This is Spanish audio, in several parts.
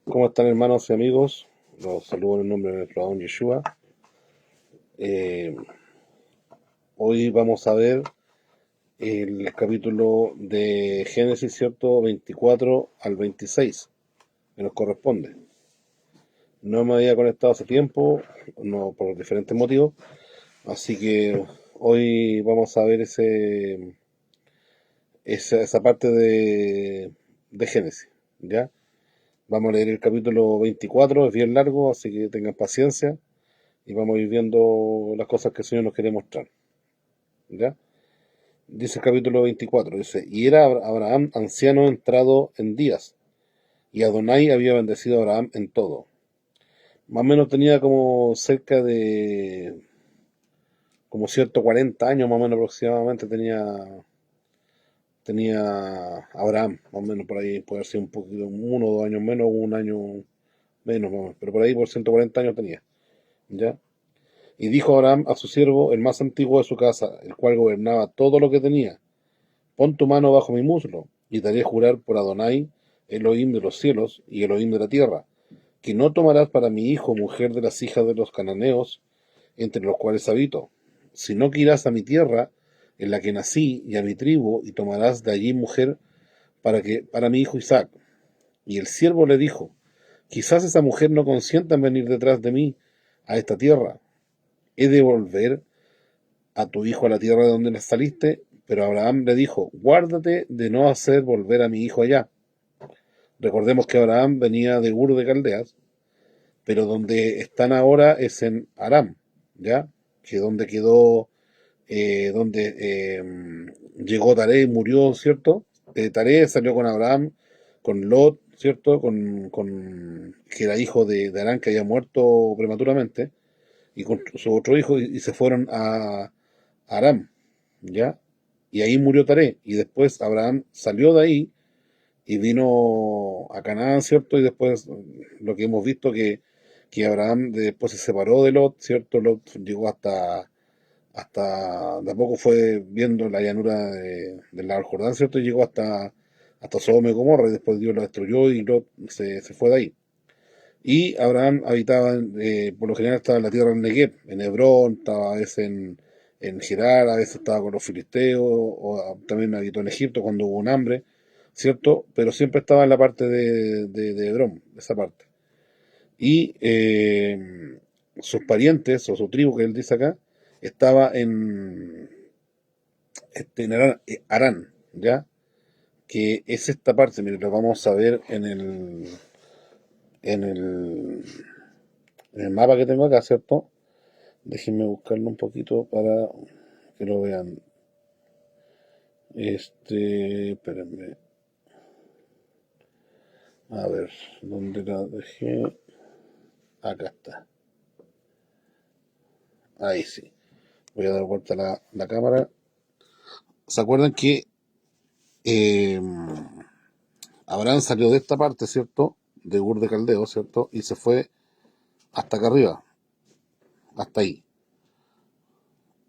¿Cómo están, hermanos y amigos? Los saludo en el nombre de nuestro Adón Yeshua. Eh, Hoy vamos a ver el capítulo de Génesis, ¿cierto? 24 al 26, que nos corresponde. No me había conectado hace tiempo, no, por diferentes motivos, así que hoy vamos a ver esa parte de Génesis, ¿ya? Vamos a leer el capítulo 24, es bien largo, así que tengan paciencia y vamos a ir viendo las cosas que el Señor nos quiere mostrar, ¿ya? Dice el capítulo 24, dice, y era Abraham anciano entrado en días, y Adonai había bendecido a Abraham en todo. Más o menos tenía como cerca de, como 140 años, más o menos aproximadamente tenía Abraham, más o menos por ahí, puede ser un poquito, 1 o 2 años menos, un año menos, más o menos, pero por ahí por 140 años tenía, ¿ya? Y dijo Abraham a su siervo, el más antiguo de su casa, el cual gobernaba todo lo que tenía, pon tu mano bajo mi muslo, y te haré jurar por Adonai, Elohim de los cielos y Elohim de la tierra, que no tomarás para mi hijo mujer de las hijas de los cananeos, entre los cuales habito, sino que irás a mi tierra, en la que nací, y a mi tribu, y tomarás de allí mujer para mi hijo Isaac. Y el siervo le dijo, quizás esa mujer no consienta en venir detrás de mí a esta tierra. ¿He de volver a tu hijo a la tierra de donde saliste? Pero Abraham le dijo, guárdate de no hacer volver a mi hijo allá. Recordemos que Abraham venía de Ur de Caldeas, pero donde están ahora es en Aram, ¿ya? Que donde quedó, donde llegó Taré y murió, ¿cierto? Taré salió con Abraham, con Lot, ¿cierto? Que era hijo de Arán, que había muerto prematuramente, y con su otro hijo, y se fueron a Aram, ¿ya? Y ahí murió Taré, y después Abraham salió de ahí y vino a Canaán, ¿cierto? Y después lo que hemos visto que Abraham después se separó de Lot, ¿cierto? Lot llegó hasta de a poco fue viendo la llanura del lago Jordán, ¿cierto? Y llegó hasta Sodoma y Gomorra, y después Dios lo destruyó y Lot se fue de ahí. Y Abraham habitaba, por lo general estaba en la tierra del Negev, en Hebrón, estaba a veces en Gerar, a veces estaba con los filisteos, o también habitó en Egipto cuando hubo un hambre, ¿cierto? Pero siempre estaba en la parte de Hebrón, esa parte. Y sus parientes, o su tribu que él dice acá, estaba en Harán, ¿ya? Que es esta parte, mire, lo vamos a ver en el, en el mapa que tengo acá, ¿cierto? Déjenme buscarlo un poquito para que lo vean. Espérenme. A ver, ¿dónde la dejé? Acá está. Ahí sí. Voy a dar vuelta a la cámara. ¿Se acuerdan que eh, Abraham salió de esta parte, ¿cierto? De Ur de Caldeo, ¿cierto? Y se fue hasta acá arriba, hasta ahí.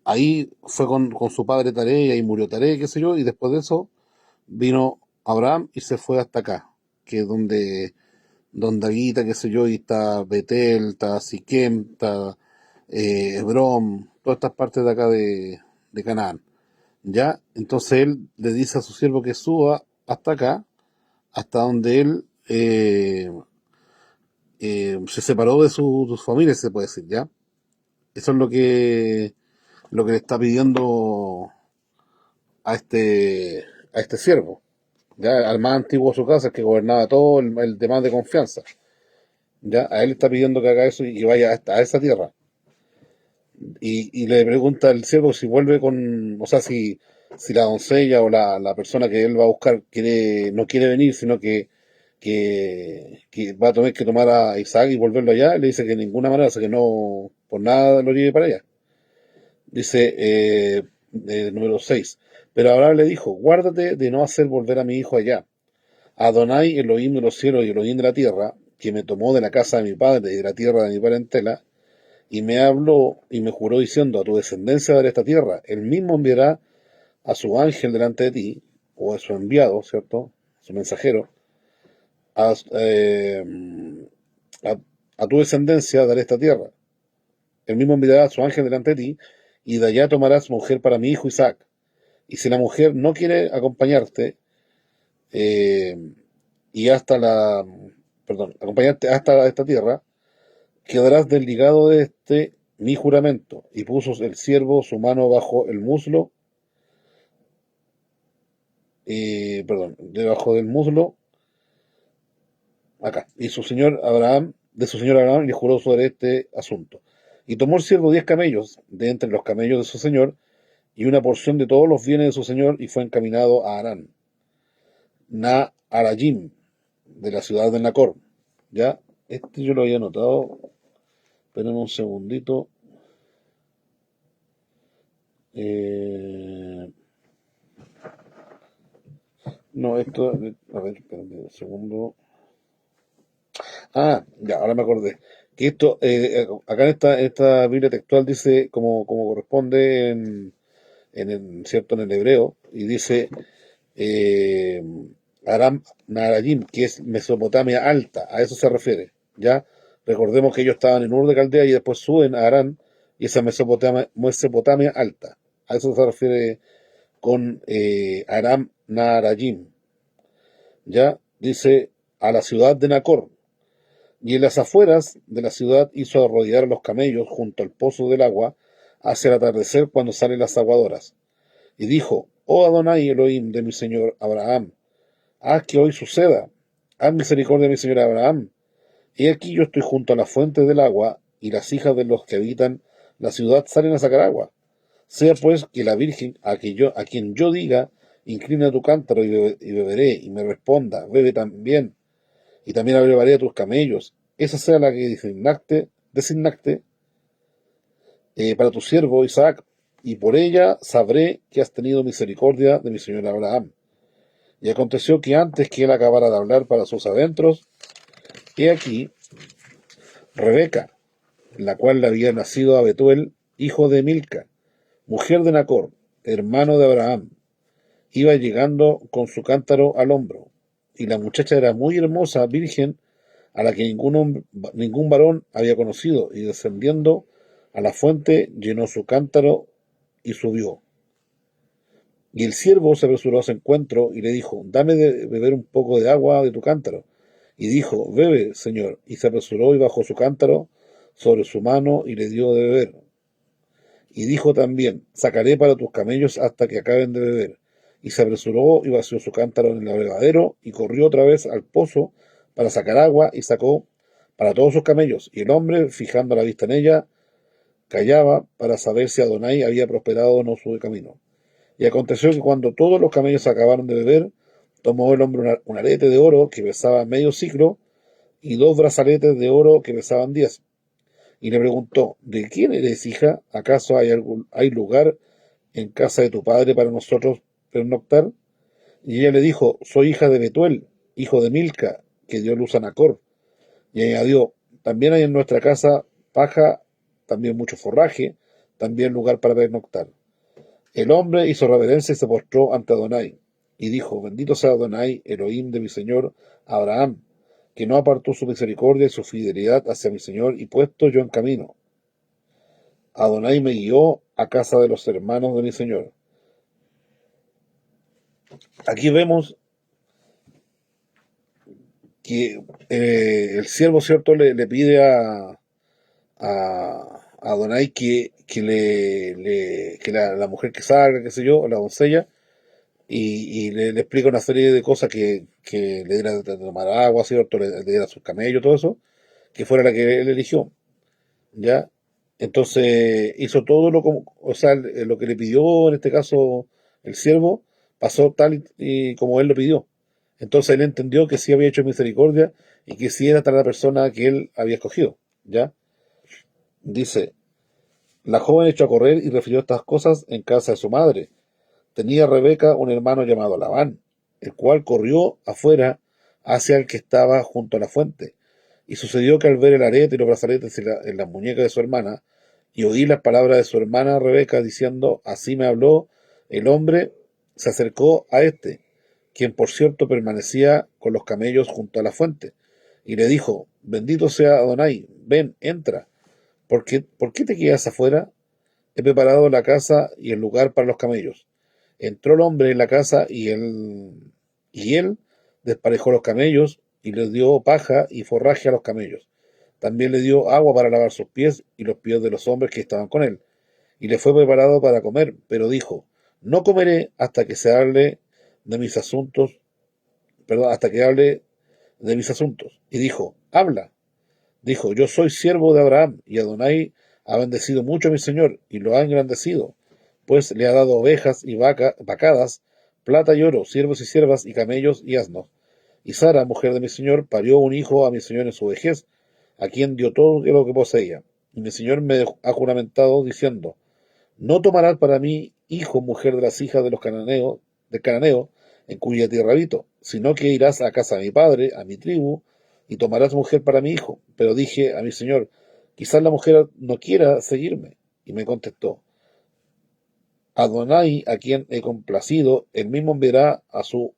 Ahí fue con su padre Taré, y ahí murió Taré, qué sé yo, y después de eso vino Abraham y se fue hasta acá, que es donde habita, qué sé yo, y está Betel, está Siquem, está Hebrón, todas estas partes de acá de Canaán. ¿Ya? Entonces él le dice a su siervo que suba hasta acá, hasta donde él se separó de su familia, se puede decir, ¿ya? Eso es lo que le está pidiendo a este siervo, ¿ya? Al más antiguo de su casa, el que gobernaba todo, el de más de confianza. ¿Ya? A él le está pidiendo que haga eso y vaya hasta esa tierra. Y le pregunta al siervo si vuelve o sea, si la doncella o la persona que él va a buscar no quiere venir, sino que va a tener que tomar a Isaac y volverlo allá, le dice que de ninguna manera, o sea, que no, por nada lo lleve para allá. Dice número 6. Pero Abraham le dijo, guárdate de no hacer volver a mi hijo allá. Adonai, Elohim de los cielos y Elohim de la tierra, que me tomó de la casa de mi padre y de la tierra de mi parentela, y me habló y me juró diciendo, a tu descendencia daré esta tierra. Él mismo enviará a su ángel delante de ti, o a su enviado, ¿cierto? Su mensajero, a, a, a tu descendencia daré esta tierra. El mismo enviará a su ángel delante de ti, y de allá tomarás mujer para mi hijo Isaac. Y si la mujer no quiere acompañarte, eh, y hasta la, perdón, acompañarte hasta esta tierra, quedarás desligado de mi juramento. Y puso el siervo su mano bajo el muslo, perdón, debajo del muslo, acá, y su señor Abraham, de su señor Abraham, le juró sobre este asunto. Y tomó el siervo 10 camellos de entre los camellos de su señor, y una porción de todos los bienes de su señor, y fue encaminado a Harán, Naharayim, de la ciudad de Nacor. Ya, este yo lo había notado, esperen un segundito. Eh, no, esto, a ver, espérame un segundo. Ah, ya, ahora me acordé. Que esto, acá en esta Biblia textual dice como corresponde ¿cierto? En el hebreo, y dice eh, Aram Naharayim, que es Mesopotamia alta, a eso se refiere, ¿ya? Recordemos que ellos estaban en Ur de Caldea y después suben a Harán, y esa Mesopotamia alta, a eso se refiere con Aram Naharayim, ¿ya? Dice a la ciudad de Nacor, y en las afueras de la ciudad hizo arrodillar a los camellos junto al pozo del agua hacia el atardecer cuando salen las aguadoras. Y dijo, oh Adonai Elohim de mi señor Abraham, haz que hoy suceda, haz misericordia de mi señor Abraham. He aquí yo estoy junto a la fuente del agua, y las hijas de los que habitan la ciudad salen a sacar agua. Sea pues que la Virgen a quien yo diga, inclina tu cántaro y beberé, y me responda, bebe también, y también abrevaré a tus camellos. Esa sea la que designaste para tu siervo Isaac, y por ella sabré que has tenido misericordia de mi señor Abraham. Y aconteció que antes que él acabara de hablar para sus adentros, he aquí Rebeca, la cual le había nacido a Betuel, hijo de Milca, mujer de Nacor, hermano de Abraham, iba llegando con su cántaro al hombro. Y la muchacha era muy hermosa, virgen, a la que ningún varón había conocido, y descendiendo a la fuente llenó su cántaro y subió. Y el siervo se apresuró a su encuentro y le dijo, dame de beber un poco de agua de tu cántaro. Y dijo, bebe, señor. Y se apresuró y bajó su cántaro sobre su mano y le dio de beber. Y dijo también, sacaré para tus camellos hasta que acaben de beber. Y se apresuró y vació su cántaro en el abrevadero y corrió otra vez al pozo para sacar agua y sacó para todos sus camellos. Y el hombre, fijando la vista en ella, callaba para saber si Adonai había prosperado o no su camino. Y aconteció que cuando todos los camellos acabaron de beber, tomó el hombre un arete de oro que pesaba medio siclo y 2 brazaletes de oro que pesaban 10. Y le preguntó, ¿de quién eres, hija? ¿Acaso hay lugar en casa de tu padre para nosotros pernoctar? Y ella le dijo, soy hija de Betuel, hijo de Milca, que dio luz a Nacor. Y añadió, también hay en nuestra casa paja, también mucho forraje, también lugar para pernoctar. El hombre hizo reverencia y se postró ante Adonai, y dijo, bendito sea Adonai, Elohim de mi señor Abraham, que no apartó su misericordia y su fidelidad hacia mi señor, y puesto yo en camino. Adonai me guió a casa de los hermanos de mi señor. Aquí vemos que el siervo, ¿cierto?, le pide a Adonai que la mujer que salga, qué sé yo, la doncella, y le explica una serie de cosas que le diera de tomar agua, ¿cierto? Le diera sus camellos, todo eso, que fuera la que él eligió, ¿ya? Entonces hizo todo o sea, lo que le pidió en este caso el siervo, pasó tal y como él lo pidió. Entonces él entendió que sí había hecho misericordia y que sí era tal la persona que él había escogido, ¿ya? Dice, la joven echó a correr y refirió estas cosas en casa de su madre. Tenía Rebeca un hermano llamado Labán, el cual corrió afuera hacia el que estaba junto a la fuente. Y sucedió que al ver el arete y los brazaletes en la muñeca de su hermana, y oí las palabras de su hermana Rebeca diciendo, así me habló el hombre, se acercó a este, quien por cierto permanecía con los camellos junto a la fuente. y le dijo, bendito sea Adonai, ven, entra, ¿por qué te quedas afuera? He preparado la casa y el lugar para los camellos. Entró el hombre en la casa y él desparejó los camellos y les dio paja y forraje a los camellos. También le dio agua para lavar sus pies y los pies de los hombres que estaban con él. Y le fue preparado para comer, pero dijo, no comeré hasta que se hable de mis asuntos, perdón, hasta que hable de mis asuntos. Y dijo, habla. Dijo, yo soy siervo de Abraham, y Adonai ha bendecido mucho a mi señor, y lo ha engrandecido, pues le ha dado ovejas y vacadas, plata y oro, siervos y siervas, y camellos y asnos. Y Sara, mujer de mi señor, parió un hijo a mi señor en su vejez, a quien dio todo lo que poseía. Y mi señor me ha juramentado, diciendo, no tomarás para mí hijo, mujer de las hijas de los cananeos, del cananeo, en cuya tierra habito, sino que irás a casa de mi padre, a mi tribu, y tomarás mujer para mi hijo. Pero dije a mi señor, quizás la mujer no quiera seguirme. Y me contestó, Adonai, a quien he complacido, él mismo enviará a su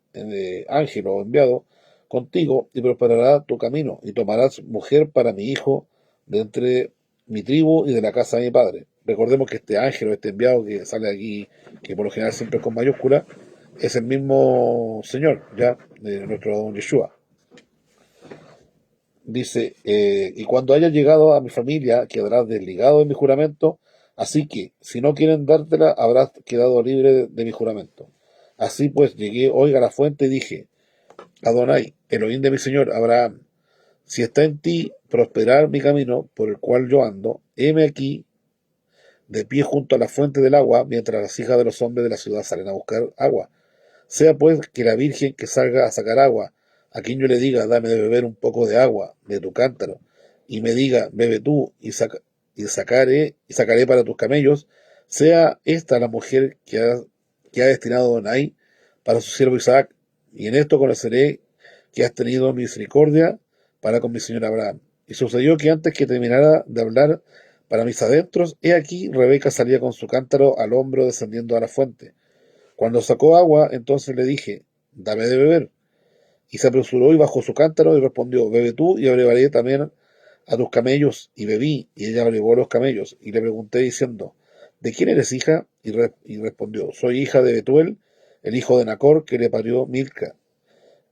ángel o enviado contigo y prosperará tu camino, y tomarás mujer para mi hijo de entre mi tribu y de la casa de mi padre. Recordemos que este ángel o este enviado que sale aquí, que por lo general siempre es con mayúscula, es el mismo Señor, ya, de nuestro don Yeshua. Dice, y cuando haya llegado a mi familia, quedarás desligado de mi juramento, así que, si no quieren dártela, habrás quedado libre de mi juramento. Así pues, llegué hoy a la fuente y dije, Adonai, Elohim de mi señor Abraham, si está en ti prosperar mi camino por el cual yo ando, heme aquí, de pie junto a la fuente del agua, mientras las hijas de los hombres de la ciudad salen a buscar agua. Sea pues que la virgen que salga a sacar agua, a quien yo le diga, dame de beber un poco de agua de tu cántaro, y me diga, bebe tú, y sacaré para tus camellos, sea esta la mujer que ha destinado Adonai para su siervo Isaac, y en esto conoceré que has tenido misericordia para con mi señor Abraham. Y sucedió que antes que terminara de hablar para mis adentros, he aquí Rebeca salía con su cántaro al hombro descendiendo a la fuente. Cuando sacó agua, entonces le dije, dame de beber. Y se apresuró y bajó su cántaro y respondió, bebe tú y abrevaré también a tus camellos. Y bebí, y ella abrevó los camellos. Y le pregunté diciendo, ¿de quién eres hija? Y respondió, soy hija de Betuel, el hijo de Nacor, que le parió Milca.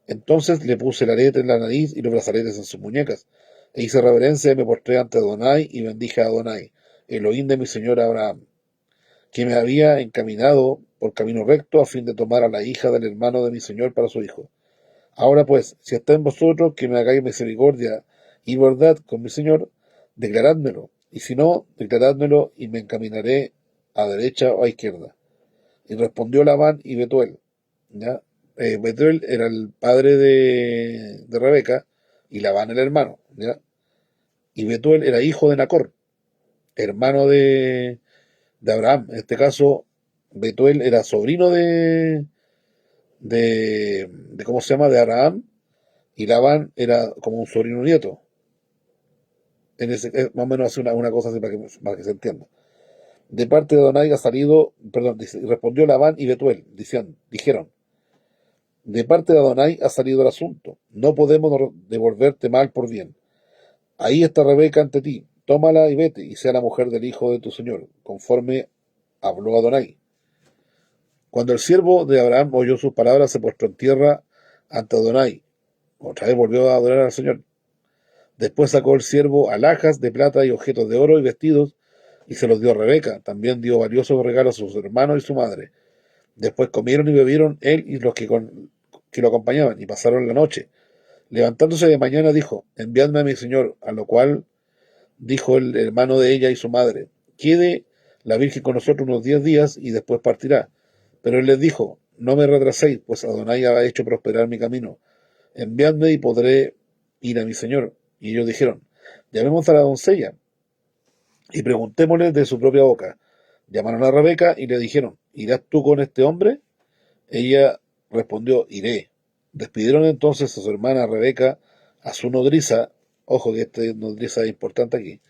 Entonces le puse el arete en la nariz y los brazaletes en sus muñecas. E hice reverencia y me postré ante Adonai y bendije a Adonai, Elohim de mi señor Abraham, que me había encaminado por camino recto a fin de tomar a la hija del hermano de mi señor para su hijo. Ahora pues, si está en vosotros, que me hagáis misericordia y verdad con mi señor, declarádmelo, y si no, declarádmelo y me encaminaré a derecha o a izquierda. Y respondió Labán y Betuel, ¿ya? Betuel era el padre de Rebeca y Labán el hermano, ¿ya? Y Betuel era hijo de Nacor, hermano de Abraham. En este caso, Betuel era sobrino de ¿cómo se llama? De Abraham, y Labán era como un sobrino nieto. Más o menos hace una cosa así para que se entienda. De parte de Adonai ha salido, perdón, respondió Labán y Betuel, dijeron, de parte de Adonai ha salido el asunto, no podemos devolverte mal por bien. Ahí está Rebeca ante ti, tómala y vete, y sea la mujer del hijo de tu señor, conforme habló Adonai. Cuando el siervo de Abraham oyó sus palabras, se postró en tierra ante Adonai. Otra vez volvió a adorar al Señor. Después sacó el siervo alhajas de plata y objetos de oro y vestidos, y se los dio a Rebeca. También dio valiosos regalos a sus hermanos y su madre. Después comieron y bebieron él y los que lo acompañaban, y pasaron la noche. Levantándose de mañana dijo, enviadme a mi señor, a lo cual dijo el hermano de ella y su madre, quede la Virgen con nosotros unos 10 días y después partirá. Pero él les dijo, no me retraséis, pues Adonai ha hecho prosperar mi camino. Enviadme y podré ir a mi señor. Y ellos dijeron, llamemos a la doncella y preguntémosle de su propia boca. Llamaron a Rebeca y le dijeron, ¿irás tú con este hombre? Ella respondió, iré. Despidieron entonces a su hermana Rebeca, a su nodriza. Ojo que esta nodriza es importante aquí.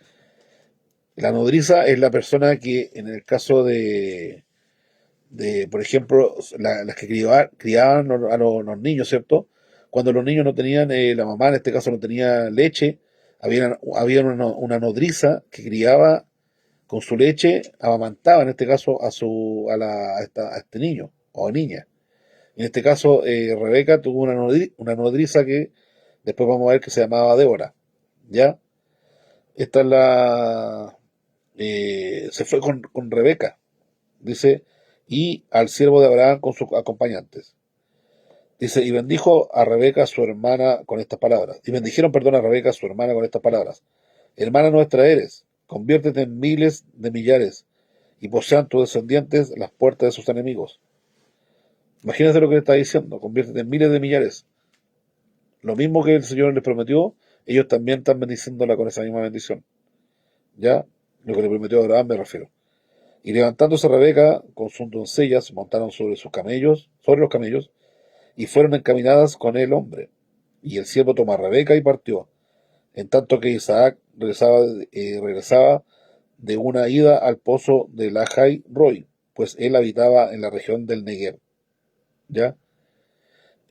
La nodriza es la persona que en el caso de por ejemplo, las que criaban a los niños, ¿cierto? Cuando los niños no tenían, la mamá en este caso no tenía leche, había una nodriza que criaba con su leche, amamantaba en este caso a este niño o niña. En este caso, Rebeca tuvo una nodriza que después vamos a ver que se llamaba Débora. ¿Ya? Esta es se fue con Rebeca, dice, y al siervo de Abraham con sus acompañantes. Dice, y bendijo a Rebeca su hermana con estas palabras. Y bendijeron, perdón, a Rebeca su hermana con estas palabras. Hermana nuestra eres, conviértete en miles de millares, y posean tus descendientes las puertas de sus enemigos. Imagínense lo que le está diciendo, conviértete en miles de millares. Lo mismo que el Señor les prometió, ellos también están bendiciéndola con esa misma bendición. ¿Ya? Lo que le prometió a Abraham me refiero. Y levantándose Rebeca con sus doncellas, montaron sobre los camellos, y fueron encaminadas con el hombre. Y el siervo tomó a Rebeca y partió, en tanto que Isaac regresaba de una ida al pozo de Lahai Roy, pues él habitaba en la región del Negev. ¿Ya?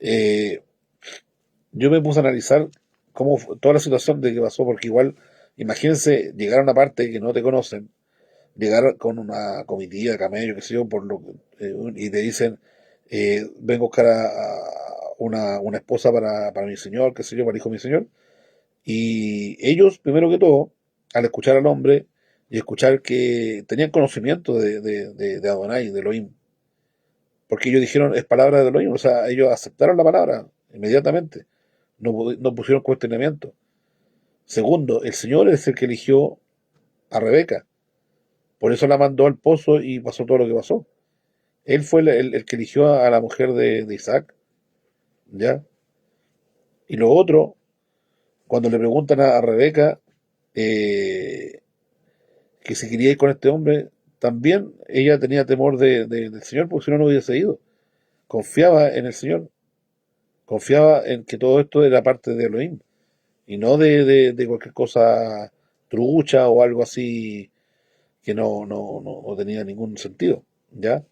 Eh, yo me puse a analizar toda la situación de que pasó, porque igual, imagínense llegar a una parte que no te conocen, llegar con una comitiva de camello, qué sé yo, y te dicen, vengo a buscar a una esposa para mi señor, qué sé yo, para el hijo de mi señor. Y ellos, primero que todo, al escuchar al hombre y escuchar que tenían conocimiento de Adonai, de Elohim, porque ellos dijeron, es palabra de Elohim, o sea, ellos aceptaron la palabra inmediatamente, no pusieron cuestionamiento. Segundo, el Señor es el que eligió a Rebeca, por eso la mandó al pozo y pasó todo lo que pasó. Él fue el que eligió a la mujer de Isaac, ¿ya? Y lo otro, cuando le preguntan a Rebeca eh, que si quería ir con este hombre, también ella tenía temor del Señor, porque si no, no hubiese ido. Confiaba en el Señor, confiaba en que todo esto era parte de Elohim, y no de cualquier cosa trucha o algo así que no tenía ningún sentido, ¿ya?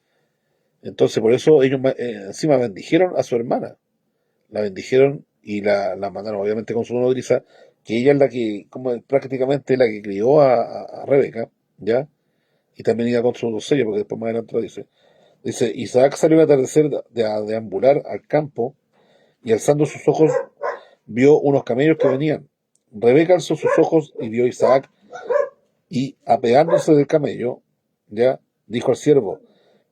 Entonces, por eso ellos encima bendijeron a su hermana, la bendijeron y la mandaron obviamente con su nodriza, que ella es la que, como prácticamente la que crió a Rebeca, ¿ya? Y también iba con su doncella, porque después más adelante lo dice. Dice, Isaac salió al atardecer a deambular al campo, y alzando sus ojos vio unos camellos que venían. Rebeca alzó sus ojos y vio a Isaac, y apeándose del camello, ¿ya? Dijo al siervo,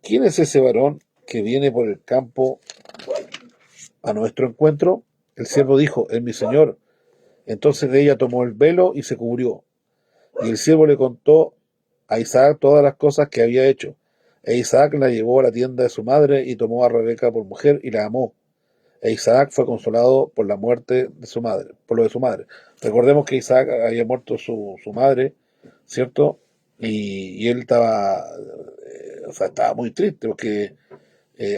¿quién es ese varón que viene por el campo a nuestro encuentro? El siervo dijo, es mi señor. Entonces ella tomó el velo y se cubrió. Y el siervo le contó a Isaac todas las cosas que había hecho. E Isaac la llevó a la tienda de su madre y tomó a Rebeca por mujer y la amó. E Isaac fue consolado por la muerte de su madre, por lo de su madre. Recordemos que Isaac había muerto su madre, ¿cierto? Y él o sea, estaba muy triste porque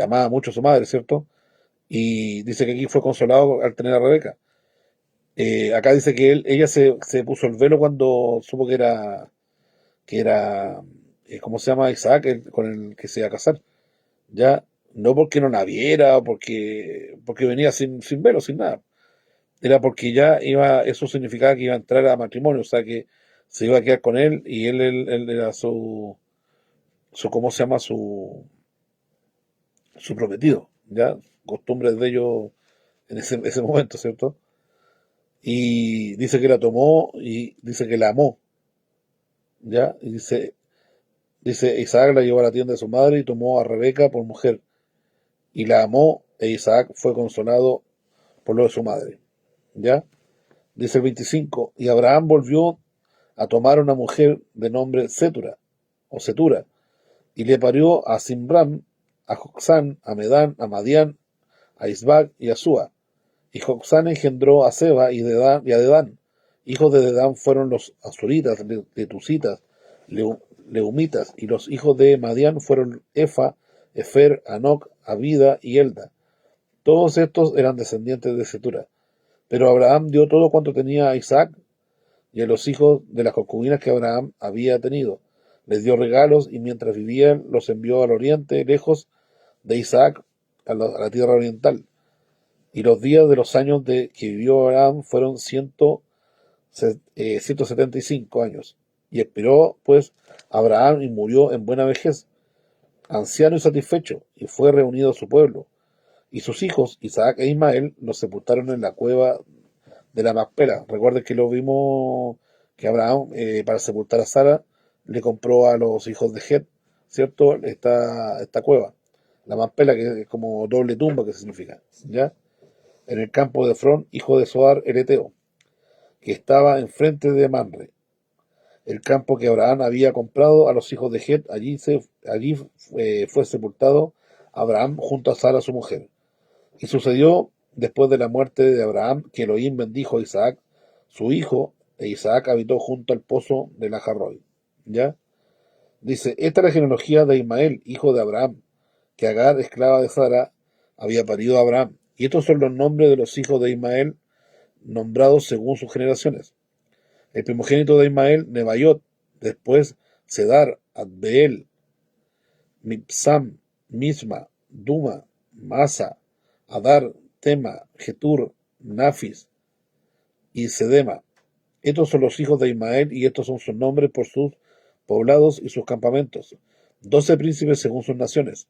amaba mucho a su madre, ¿cierto? Y dice que aquí fue consolado al tener a Rebeca. Acá dice que ella se puso el velo cuando supo que era, ¿cómo se llama? Isaac, con el que se iba a casar. Ya, no porque no la viera, o porque venía sin velo, sin nada. Era porque ya eso significaba que iba a entrar a matrimonio, o sea que se iba a quedar con él y él era ¿cómo se llama? Su prometido, ya, costumbres de ellos en ese momento, ¿cierto? Y dice que la tomó y dice que la amó, ¿ya? Y dice, Isaac la llevó a la tienda de su madre y tomó a Rebeca por mujer, y la amó, e Isaac fue consolado por lo de su madre, ¿ya? Dice el 25, y Abraham volvió a tomar una mujer de nombre Setura, y le parió a Simram, a Joxán, a Medán, a Madián, a Isbac y a Sua. Y Joxán engendró a Seba y a Dedán. Hijos de Dedán fueron los Azuritas, Letusitas, Leumitas, y los hijos de Madián fueron Efa, Efer, Anoc, Abida y Elda. Todos estos eran descendientes de Setura. Pero Abraham dio todo cuanto tenía a Isaac y a los hijos de las concubinas que Abraham había tenido. Les dio regalos y mientras vivían los envió al oriente, lejos de Isaac, a la tierra oriental. Y los días de los años que vivió Abraham fueron 175 años. Y expiró, pues, Abraham y murió en buena vejez, anciano y satisfecho, y fue reunido a su pueblo. Y sus hijos, Isaac e Ismael, los sepultaron en la cueva de la Macpela. Recuerden que lo vimos que Abraham, para sepultar a Sara, le compró a los hijos de Het, ¿cierto? Esta cueva, la Macpela, que es como doble tumba, que significa, ¿ya? En el campo de Efrón, hijo de Soar el Eteo, que estaba enfrente de Mamre, el campo que Abraham había comprado a los hijos de Het. Allí fue sepultado Abraham junto a Sara su mujer. Y sucedió después de la muerte de Abraham que Elohim bendijo a Isaac, su hijo, e Isaac habitó junto al pozo de la Jarroi. ¿Ya? Dice, esta es la genealogía de Ismael, hijo de Abraham, que Agar, esclava de Sara, había parido a Abraham. Y estos son los nombres de los hijos de Ismael, nombrados según sus generaciones. El primogénito de Ismael, Nebaiot, después Sedar, Adbeel, Mipsam, Misma, Duma, Masa, Adar, Tema, Getur, Nafis y Sedema. Estos son los hijos de Ismael y estos son sus nombres por sus poblados y sus campamentos. 12 príncipes según sus naciones.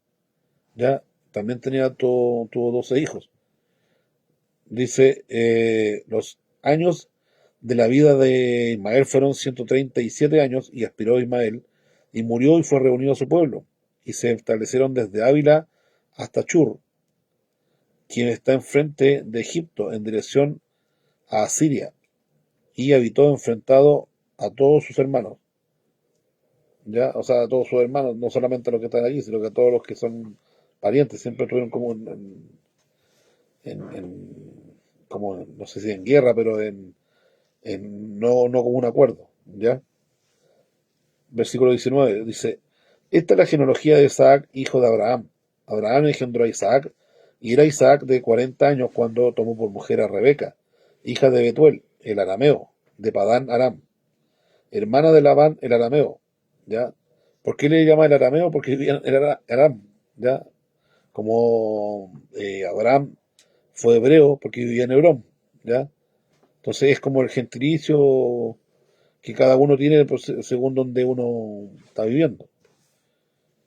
Ya también tuvo 12 hijos. Dice, los años de la vida de Ismael fueron 137 años y aspiró Ismael y murió y fue reunido a su pueblo. Y se establecieron desde Ávila hasta Chur, quien está enfrente de Egipto, en dirección a Asiria, y habitó enfrentado a todos sus hermanos, ya, o sea, a todos sus hermanos, no solamente a los que están allí, sino que a todos los que son parientes, siempre estuvieron como como, no sé si en guerra, pero no como un acuerdo, ya. Versículo 19 dice, esta es la genealogía de Isaac, hijo de Abraham. Abraham engendró a Isaac, y era Isaac de 40 años cuando tomó por mujer a Rebeca, hija de Betuel, el arameo, de Padán Aram, hermana de Labán, el arameo, ¿ya? ¿Por qué le llama el arameo? Porque vivía en Aram, ¿ya? Como Abraham fue hebreo porque vivía en Hebrón, ¿ya? Entonces es como el gentilicio que cada uno tiene según donde uno está viviendo.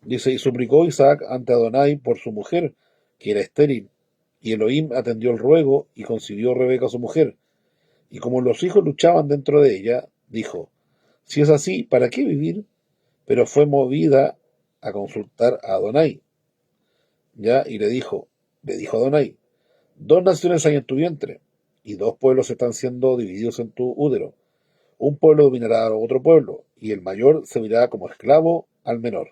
Dice, y suplicó Isaac ante Adonai por su mujer, que era estéril, y Elohim atendió el ruego y concibió Rebeca su mujer. Y como los hijos luchaban dentro de ella, dijo, si es así, ¿para qué vivir? Pero fue movida a consultar a Adonai, ¿ya? Y le dijo Adonai, dos naciones hay en tu vientre, y dos pueblos están siendo divididos en tu útero. Un pueblo dominará a otro pueblo, y el mayor servirá como esclavo al menor.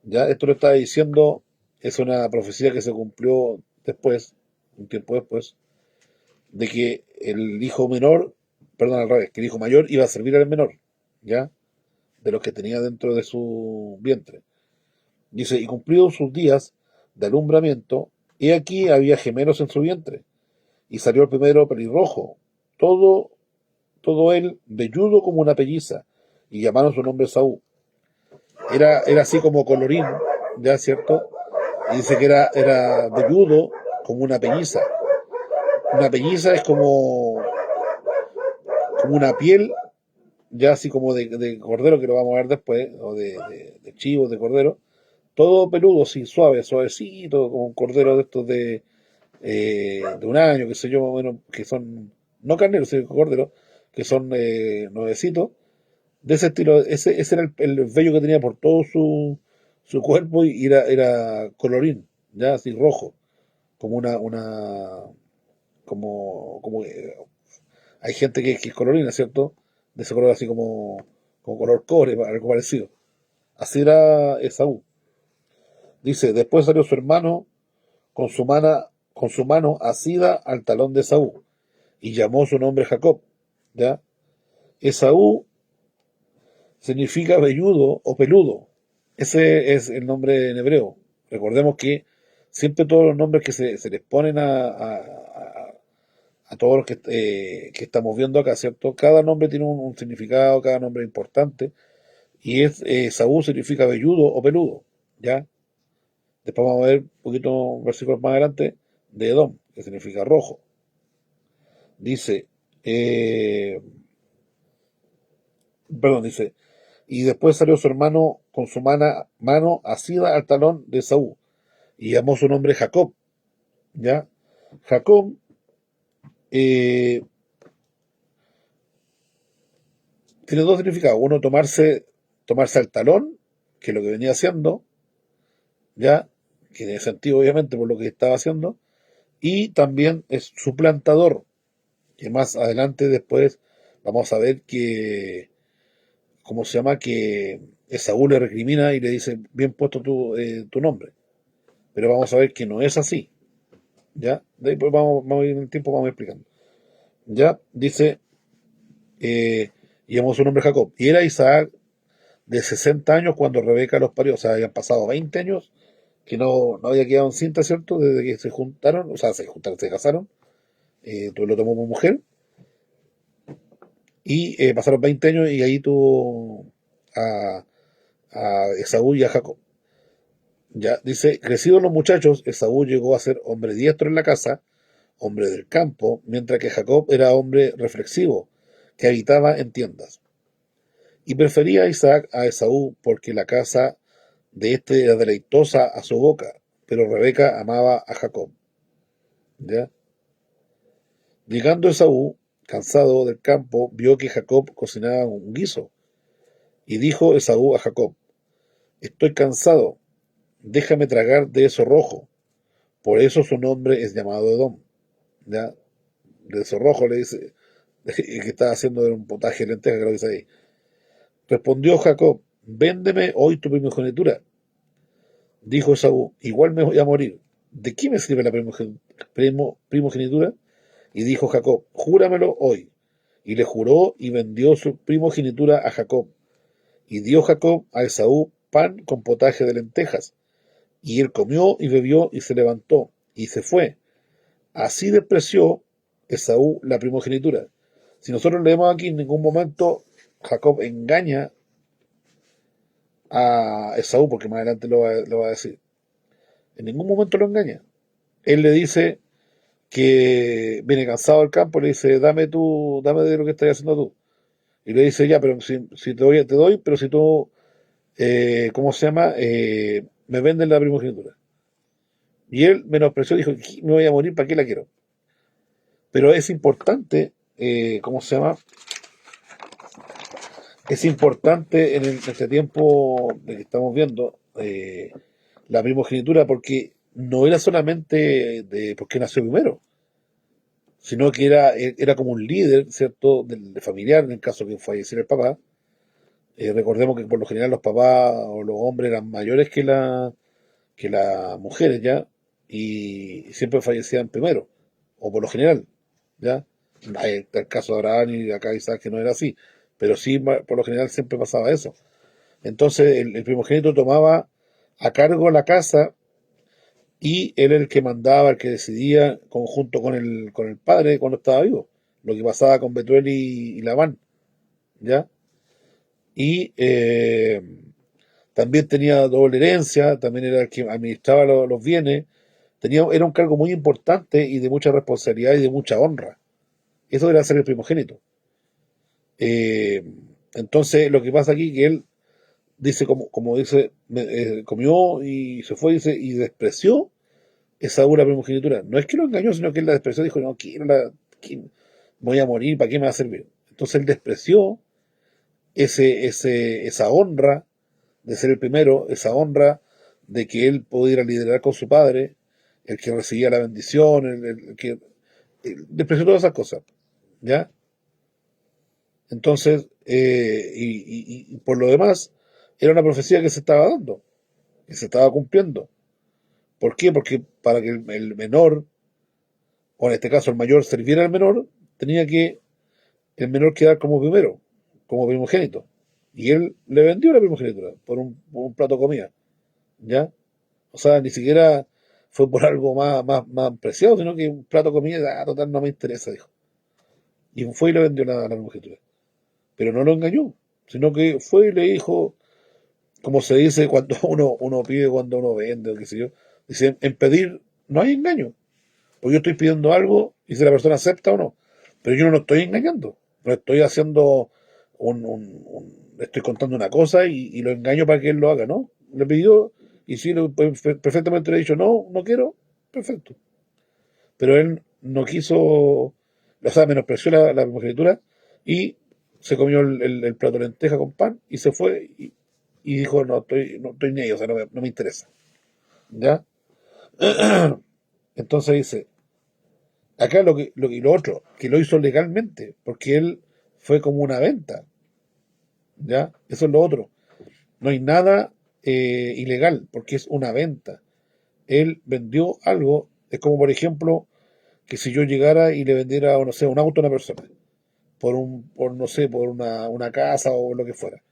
Ya esto lo estaba diciendo, es una profecía que se cumplió después, un tiempo después, de que el hijo menor, perdón, al revés, que el hijo mayor iba a servir al menor, ¿ya? De los que tenía dentro de su vientre. Dice, y cumplidos sus días de alumbramiento, he aquí había gemelos en su vientre, y salió el primero pelirrojo, todo, todo él velludo como una pelliza, y llamaron su nombre Saúl. Era así como colorín, ¿ya cierto? Y dice que era velludo como una pelliza. Una pelliza es como una piel, ya así como de cordero, que lo vamos a ver después, o de chivo, de cordero. Todo peludo, sí, suave, suavecito, como un cordero de estos de un año, qué sé yo, más o menos, que son, no carneros, sino corderos, que son nuevecitos. De ese estilo, ese era el vello que tenía por todo su cuerpo y era colorín, ya así rojo, como hay gente que es colorina, ¿cierto? De ese color así como color cobre, algo parecido. Así era Esaú. Dice, después salió su hermano con su mano asida al talón de Esaú y llamó su nombre Jacob, ¿ya? Esaú significa velludo o peludo. Ese es el nombre en hebreo. Recordemos que siempre todos los nombres que se les ponen a todos los que estamos viendo acá, ¿cierto? Cada nombre tiene un significado, cada nombre es importante. Y Saúl significa velludo o peludo, ¿ya? Después vamos a ver un poquito versículos más adelante de Edom, que significa rojo. Dice, eh, dice, y después salió su hermano con su mano asida al talón de Esaú, y llamó su nombre Jacob, ¿ya? Jacob eh, tiene dos significados. Uno, tomarse al talón, que es lo que venía haciendo, ¿ya? Que tiene sentido, obviamente, por lo que estaba haciendo. Y también es suplantador, que más adelante después vamos a ver que, ¿cómo se llama? Que Esaú le recrimina y le dice, bien puesto tu nombre. Pero vamos a ver que no es así, ¿ya? De ahí pues vamos a ir en el tiempo, vamos explicando. Ya, dice, eh, y llamó su nombre Jacob. Y era Isaac de 60 años cuando Rebeca los parió, o sea, habían pasado 20 años que no había quedado en cinta, ¿cierto? Desde que se juntaron, o sea, se casaron, tú lo tomó como mujer, y pasaron 20 años y ahí tuvo a Esaú y a Jacob. Ya, dice, crecidos los muchachos, Esaú llegó a ser hombre diestro en la casa, hombre del campo, mientras que Jacob era hombre reflexivo, que habitaba en tiendas. Y prefería a Isaac a Esaú porque la casa de este era deleitosa a su boca, pero Rebeca amaba a Jacob. ¿Ya? Llegando Esaú, cansado del campo, vio que Jacob cocinaba un guiso. Y dijo Esaú a Jacob, estoy cansado, déjame tragar de eso rojo. Por eso su nombre es llamado Edom. ¿Ya? De eso rojo le dice, que está haciendo un potaje de lentejas, que lo dice ahí. Respondió Jacob, véndeme hoy tu primogenitura. Dijo Esaú, igual me voy a morir. ¿De qué me sirve la primogenitura? Y dijo Jacob, júramelo hoy. Y le juró y vendió su primogenitura a Jacob. Y dio Jacob a Esaú pan con potaje de lentejas. Y él comió y bebió y se levantó y se fue. Así despreció Esaú la primogenitura. Si nosotros leemos aquí, en ningún momento Jacob engaña a Esaú, porque más adelante lo va a decir. En ningún momento lo engaña. Él le dice que viene cansado del campo, le dice, dame de lo que estás haciendo tú. Y le dice, ya, pero si te doy, pero si tú, ¿cómo se llama? Me venden la primogenitura. Y él menospreció, dijo, me voy a morir, ¿para qué la quiero? Pero es importante, ¿cómo se llama? Es importante en este tiempo de que estamos viendo la primogenitura porque no era solamente de porque nació primero, sino que era como un líder, ¿cierto?, del familiar, en el caso que falleciera el papá. Recordemos que por lo general los papás o los hombres eran mayores que las mujeres, ¿ya? Y siempre fallecían primero, o por lo general, ¿ya? Hay el caso de Abraham y acá quizás que no era así, pero sí, por lo general siempre pasaba eso. Entonces el primogénito tomaba a cargo la casa y él era el que mandaba, el que decidía conjunto con el padre cuando estaba vivo, lo que pasaba con Betuel y Labán, ¿ya? Y también tenía doble herencia, también era el que administraba los bienes, era un cargo muy importante y de mucha responsabilidad y de mucha honra. Eso era ser el primogénito. Eh, entonces, lo que pasa aquí es que él dice, como dice, comió y se fue dice, y despreció esa la primogenitura. No es que lo engañó, sino que él la despreció, dijo, no, voy a morir, ¿para qué me va a servir? Entonces él despreció esa honra de ser el primero, esa honra de que él pudiera liderar con su padre, el que recibía la bendición, el que despreció todas esas cosas, ¿ya? Entonces, y por lo demás, era una profecía que se estaba dando, que se estaba cumpliendo. ¿Por qué? Porque para que el menor, o en este caso el mayor, sirviera al menor, tenía que el menor quedar como primero, como primogénito. Y él le vendió la primogenitura por un plato de comida, ¿ya? O sea, ni siquiera fue por algo más preciado, sino que un plato de comida, total, no me interesa, dijo. Y fue y le vendió la primogenitura. Pero no lo engañó, sino que fue y le dijo, como se dice cuando uno pide, cuando uno vende, o qué sé yo, dice, en pedir no hay engaño. Pues yo estoy pidiendo algo y si la persona acepta o no. Pero yo no lo estoy engañando. No estoy haciendo estoy contando una cosa y lo engaño para que él lo haga, ¿no? Le pidió y si perfectamente le he dicho, no, no quiero, perfecto. Pero él no quiso, o sea, menospreció la primogenitura y se comió el plato de lenteja con pan y se fue y dijo, no estoy ni ahí, o sea, no me interesa. ¿Ya? Entonces dice, acá y lo otro, que lo hizo legalmente, porque él fue como una venta, ¿ya? Eso es lo otro. No hay nada ilegal, porque es una venta. Él vendió algo, es como por ejemplo, que si yo llegara y le vendiera, o no sé, un auto a una persona, no sé, por una casa o lo que fuera.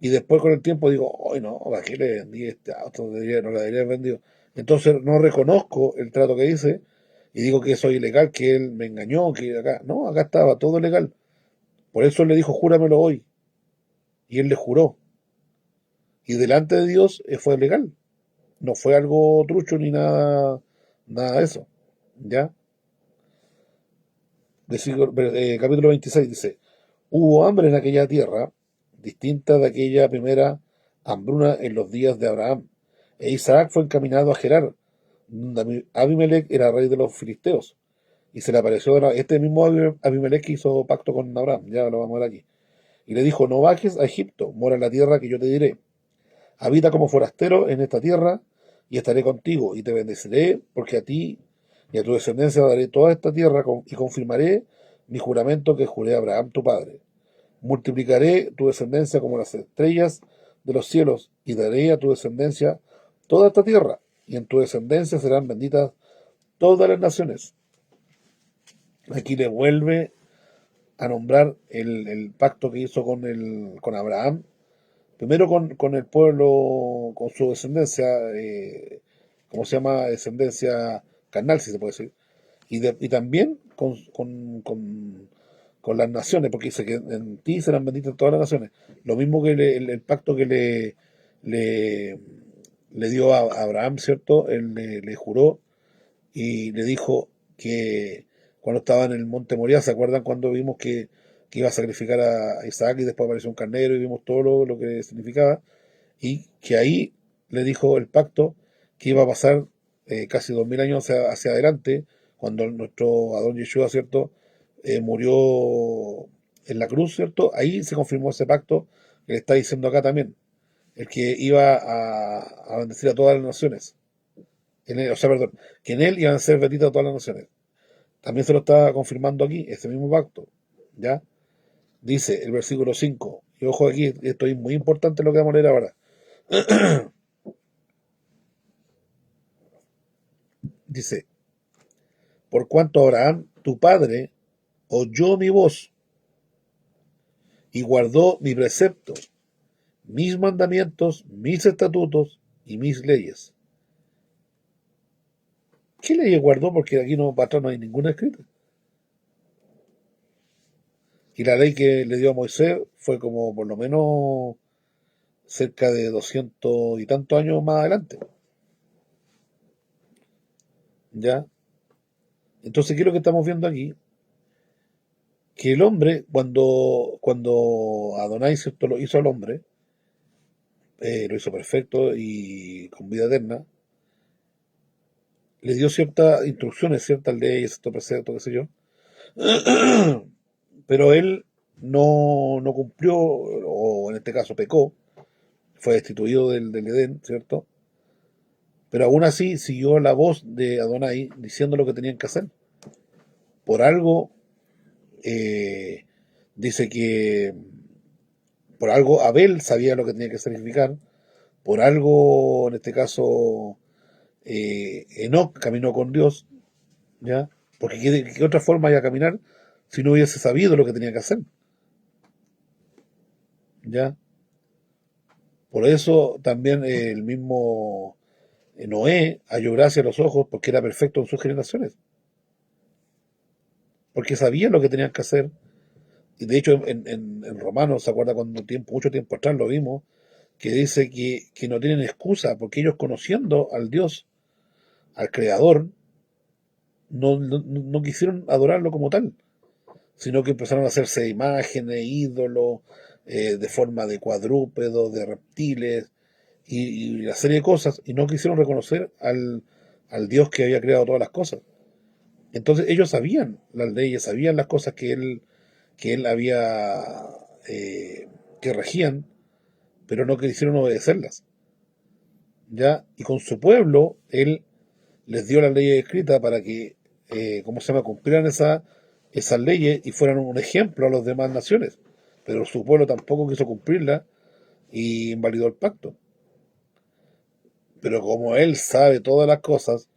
Y después con el tiempo digo, ay no, ¿para qué le vendí este auto? No lo debería haber vendido. Entonces no reconozco el trato que hice y digo que eso es ilegal, que él me engañó, que acá. No, acá estaba todo legal. Por eso él le dijo, júramelo hoy. Y él le juró. Y delante de Dios fue legal. No fue algo trucho ni nada de eso. ¿Ya? Capítulo 26 dice, hubo hambre en aquella tierra, distinta de aquella primera hambruna en los días de Abraham. E Isaac fue encaminado a Gerar, donde Abimelech era rey de los filisteos. Y se le apareció este mismo Abimelech que hizo pacto con Abraham, ya lo vamos a ver aquí. Y le dijo, no bajes a Egipto, mora en la tierra que yo te diré. Habita como forastero en esta tierra y estaré contigo y te bendeciré porque a ti y a tu descendencia daré toda esta tierra y confirmaré mi juramento que juré a Abraham tu padre. Multiplicaré tu descendencia como las estrellas de los cielos y daré a tu descendencia toda esta tierra y en tu descendencia serán benditas todas las naciones. Aquí le vuelve a nombrar el pacto que hizo con Abraham. Primero con el pueblo, con su descendencia, ¿cómo se llama? Descendencia carnal, si se puede decir. Y también con las naciones, porque dice que en ti serán benditas todas las naciones. Lo mismo que el pacto que le, le dio a Abraham, ¿cierto? Él le juró y le dijo que cuando estaba en el monte Moriah, ¿se acuerdan cuando vimos que iba a sacrificar a Isaac y después apareció un carnero y vimos todo lo que significaba? Y que ahí le dijo el pacto que iba a pasar casi 2000 años hacia adelante, cuando nuestro Adón Yeshua, ¿cierto? Murió en la cruz, ¿cierto? Ahí se confirmó ese pacto que le está diciendo acá también, el que iba a bendecir a todas las naciones. O sea, perdón, que en él iban a ser benditas todas las naciones. También se lo está confirmando aquí, ese mismo pacto. ¿Ya? Dice el versículo 5 y ojo aquí, esto es muy importante lo que vamos a leer ahora. Dice, por cuanto Abraham, tu padre, oyó mi voz y guardó mi precepto, mis mandamientos, mis estatutos y mis leyes. ¿Qué leyes guardó? Porque aquí no, para atrás no hay ninguna escrita. Y la ley que le dio a Moisés fue como por lo menos cerca de 200 y tantos años más adelante. ¿Ya? Entonces, ¿qué es lo que estamos viendo aquí? Que el hombre, cuando Adonai, ¿cierto?, lo hizo al hombre, lo hizo perfecto y con vida eterna, le dio ciertas instrucciones, ciertas leyes, ciertos preceptos, qué sé yo, pero él no cumplió, o en este caso pecó, fue destituido del Edén, ¿cierto? Pero aún así siguió la voz de Adonai diciendo lo que tenían que hacer. Por algo, eh, dice que por algo Abel sabía lo que tenía que sacrificar, por algo, en este caso, Enoch caminó con Dios, ¿ya? Porque ¿qué otra forma iba a caminar si no hubiese sabido lo que tenía que hacer? ¿Ya? Por eso también el mismo Noé halló gracia a los ojos porque era perfecto en sus generaciones, porque sabía lo que tenían que hacer. Y de hecho en Romanos, ¿se acuerda cuando mucho tiempo atrás lo vimos? Que dice que no tienen excusa porque ellos conociendo al Dios, al Creador, no quisieron adorarlo como tal, sino que empezaron a hacerse imágenes, ídolos, de forma de cuadrúpedos, de reptiles, y una serie de cosas, y no quisieron reconocer al Dios que había creado todas las cosas. Entonces ellos sabían las leyes, sabían las cosas que él había, que regían, pero no quisieron obedecerlas. ¿Ya? Y con su pueblo, él les dio las leyes escritas para que, ¿cómo se llama?, cumplieran esas leyes y fueran un ejemplo a las demás naciones. Pero su pueblo tampoco quiso cumplirla y invalidó el pacto. Pero como él sabe todas las cosas,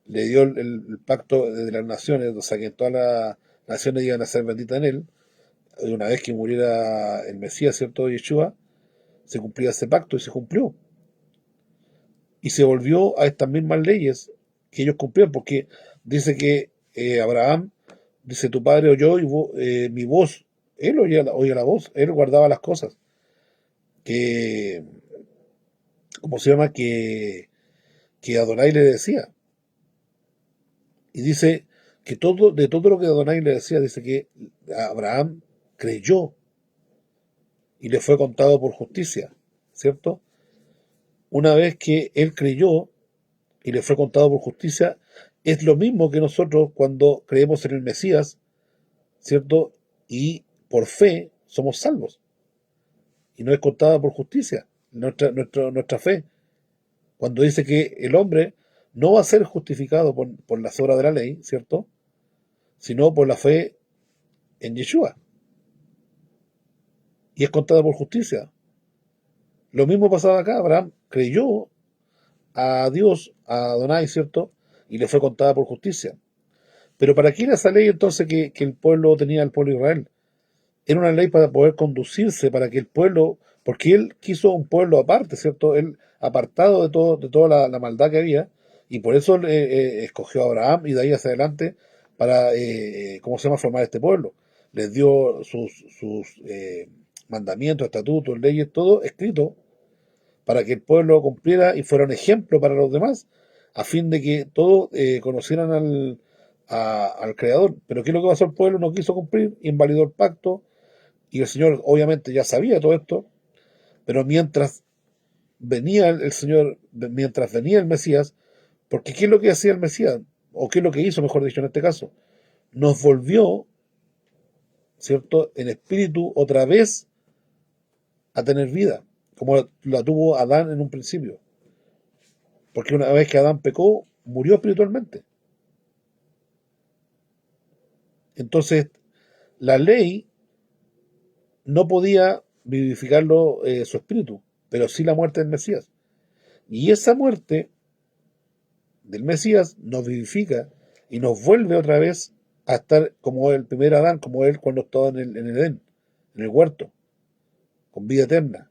le dio el pacto de las naciones, o sea que todas las naciones iban a ser benditas en él, y una vez que muriera el Mesías, ¿cierto? Yeshua, se cumplía ese pacto y se cumplió. Y se volvió a estas mismas leyes que ellos cumplían, porque dice que Abraham, dice, tu padre oyó mi voz, él oía la voz, él guardaba las cosas, que, ¿cómo se llama? Que Adonai le decía. Y dice que de todo lo que Adonai le decía, dice que Abraham creyó y le fue contado por justicia, ¿cierto? Una vez que él creyó y le fue contado por justicia, es lo mismo que nosotros cuando creemos en el Mesías, ¿cierto? Y por fe somos salvos. Y no es contada por justicia, nuestra fe. Cuando dice que el hombre no va a ser justificado por las obras de la ley, ¿cierto? Sino por la fe en Yeshua. Y es contada por justicia. Lo mismo pasaba acá. Abraham creyó a Dios, a Adonai, ¿cierto? Y le fue contada por justicia. Pero ¿para qué era esa ley entonces que el pueblo tenía, el pueblo de Israel? Era una ley para poder conducirse, para que el pueblo, porque él quiso un pueblo aparte, ¿cierto? Él apartado de toda la maldad que había, y por eso escogió a Abraham y de ahí hacia adelante para, ¿cómo se llama?, formar este pueblo. Les dio sus mandamientos, estatutos, leyes, todo escrito para que el pueblo cumpliera y fuera un ejemplo para los demás, a fin de que todos conocieran al Creador. Pero ¿qué es lo que pasó? El pueblo no quiso cumplir, invalidó el pacto, y el Señor obviamente ya sabía todo esto, pero mientras venía el Señor, mientras venía el Mesías, porque ¿qué es lo que hacía el Mesías? O qué es lo que hizo, mejor dicho, en este caso. Nos volvió, ¿cierto?, en espíritu otra vez a tener vida, como la tuvo Adán en un principio. Porque una vez que Adán pecó, murió espiritualmente. Entonces, la ley no podía vivificarlo su espíritu, pero sí la muerte del Mesías. Y esa muerte del Mesías nos vivifica y nos vuelve otra vez a estar como el primer Adán, como él cuando estaba en el Edén, en el huerto, con vida eterna.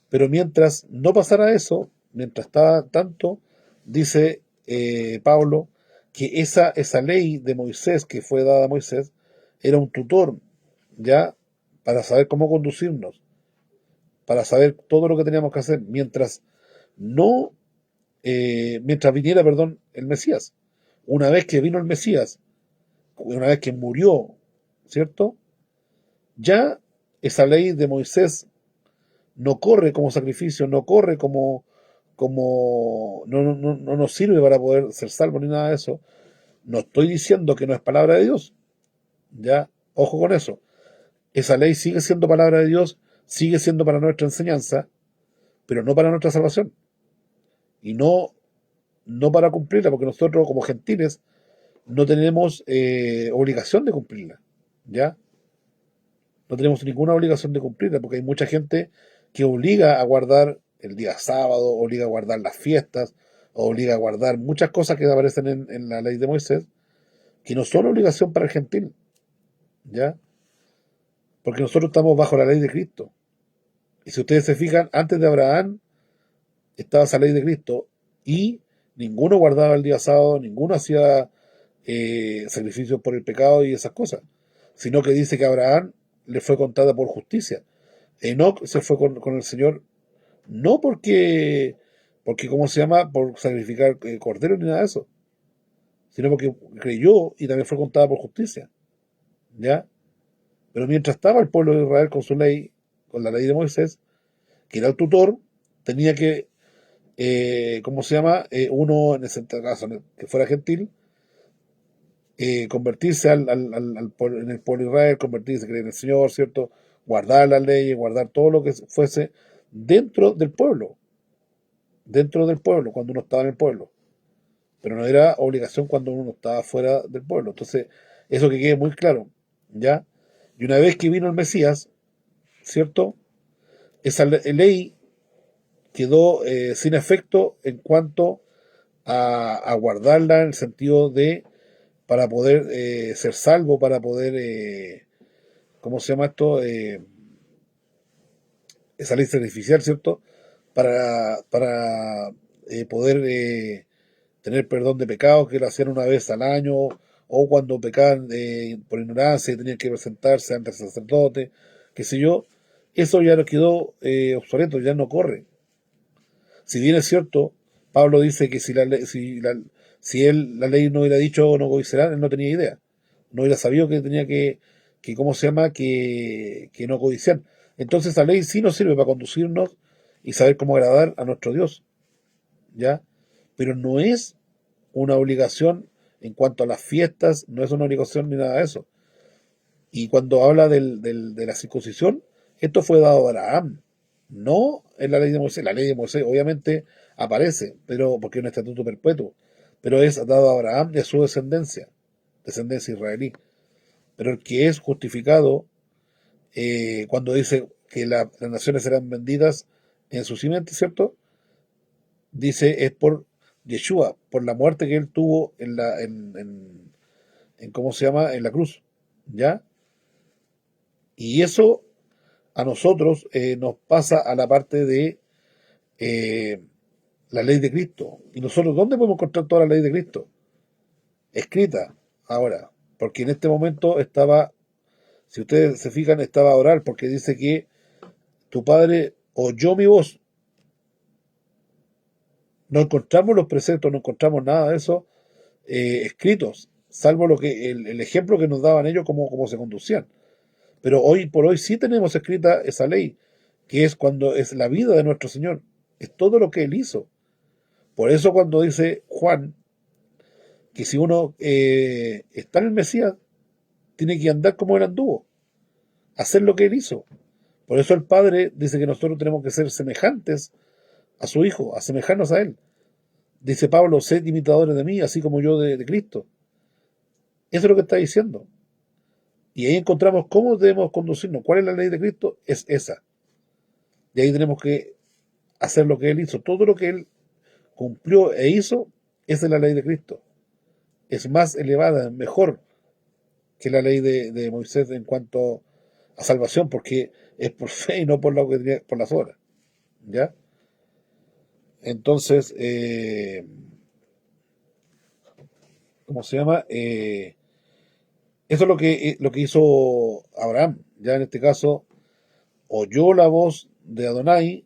Pero mientras no pasara eso, mientras estaba tanto, dice Pablo, que esa ley de Moisés que fue dada a Moisés era un tutor, ya, para saber cómo conducirnos, para saber todo lo que teníamos que hacer, no, mientras viniera, perdón, el Mesías. Una vez que vino el Mesías, una vez que murió, ¿cierto? Ya esa ley de Moisés no corre como sacrificio, no corre no nos sirve para poder ser salvos ni nada de eso. No estoy diciendo que no es palabra de Dios, ya, ojo con eso. Esa ley sigue siendo palabra de Dios, sigue siendo para nuestra enseñanza, pero no para nuestra salvación. Y no para cumplirla, porque nosotros como gentiles no tenemos obligación de cumplirla, ¿ya? No tenemos ninguna obligación de cumplirla, porque hay mucha gente que obliga a guardar el día sábado, obliga a guardar las fiestas, obliga a guardar muchas cosas que aparecen en la ley de Moisés, que no son obligación para el gentil, ¿ya? Porque nosotros estamos bajo la ley de Cristo. Y si ustedes se fijan, antes de Abraham estaba esa ley de Cristo y ninguno guardaba el día sábado, ninguno hacía sacrificios por el pecado y esas cosas, sino que dice que a Abraham le fue contada por justicia. Enoc se fue con el Señor no porque ¿cómo se llama? Por sacrificar cordero ni nada de eso, sino porque creyó y también fue contada por justicia, ¿ya? Pero mientras estaba el pueblo de Israel con su ley, con la ley de Moisés, que era el tutor, tenía que, ¿cómo se llama? Uno, en ese caso, que fuera gentil, convertirse en el pueblo de Israel, convertirse, creer en el Señor, ¿cierto? Guardar las leyes, guardar todo lo que fuese dentro del pueblo, cuando uno estaba en el pueblo. Pero no era obligación cuando uno estaba fuera del pueblo. Entonces, eso que quede muy claro, ¿ya? Y una vez que vino el Mesías, ¿cierto? Esa ley quedó sin efecto en cuanto a guardarla en el sentido de para poder ser salvo, para poder, ¿cómo se llama esto? Esa ley sacrificial, ¿cierto? Para poder tener perdón de pecados que lo hacían una vez al año, o cuando pecaban por ignorancia y tenían que presentarse ante el sacerdote, qué sé yo, eso ya no quedó obsoleto, ya no corre. Si bien es cierto, Pablo dice que si él la ley no hubiera dicho no codiciarán, él no tenía idea. No hubiera sabido que tenía que ¿cómo se llama? Que no codiciar. Entonces la ley sí nos sirve para conducirnos y saber cómo agradar a nuestro Dios, ¿ya? Pero no es una obligación en cuanto a las fiestas, no es una obligación ni nada de eso. Y cuando habla de la circuncisión, esto fue dado a Abraham, no en la ley de Moisés. La ley de Moisés obviamente aparece, pero porque es un estatuto perpetuo, pero es dado a Abraham y a su descendencia israelí. Pero el que es justificado cuando dice que las naciones serán vendidas en su simiente, ¿cierto? Dice es por Yeshua, por la muerte que él tuvo en ¿cómo se llama? En la cruz, ¿ya? Y eso a nosotros nos pasa a la parte de eh, la ley de Cristo. ¿Y nosotros dónde podemos encontrar toda la ley de Cristo? Escrita ahora, porque en este momento estaba, si ustedes se fijan, estaba oral, porque dice que tu padre oyó mi voz. No encontramos los preceptos, no encontramos nada de eso escritos, salvo lo que el ejemplo que nos daban ellos cómo se conducían. Pero hoy por hoy sí tenemos escrita esa ley, que es cuando es la vida de nuestro Señor, es todo lo que Él hizo. Por eso cuando dice Juan que si uno está en el Mesías, tiene que andar como Él anduvo, hacer lo que Él hizo. Por eso el Padre dice que nosotros tenemos que ser semejantes a su Hijo, asemejarnos a Él. Dice Pablo, sed imitadores de mí, así como yo de Cristo. Eso es lo que está diciendo. Y ahí encontramos cómo debemos conducirnos. ¿Cuál es la ley de Cristo? Es esa. Y ahí tenemos que hacer lo que Él hizo. Todo lo que Él cumplió e hizo, esa es la ley de Cristo. Es más elevada, mejor que la ley de Moisés en cuanto a salvación, porque es por fe y no por, por las obras. ¿Ya? Entonces, ¿cómo se llama? Eso es lo que hizo Abraham. Ya en este caso, oyó la voz de Adonai,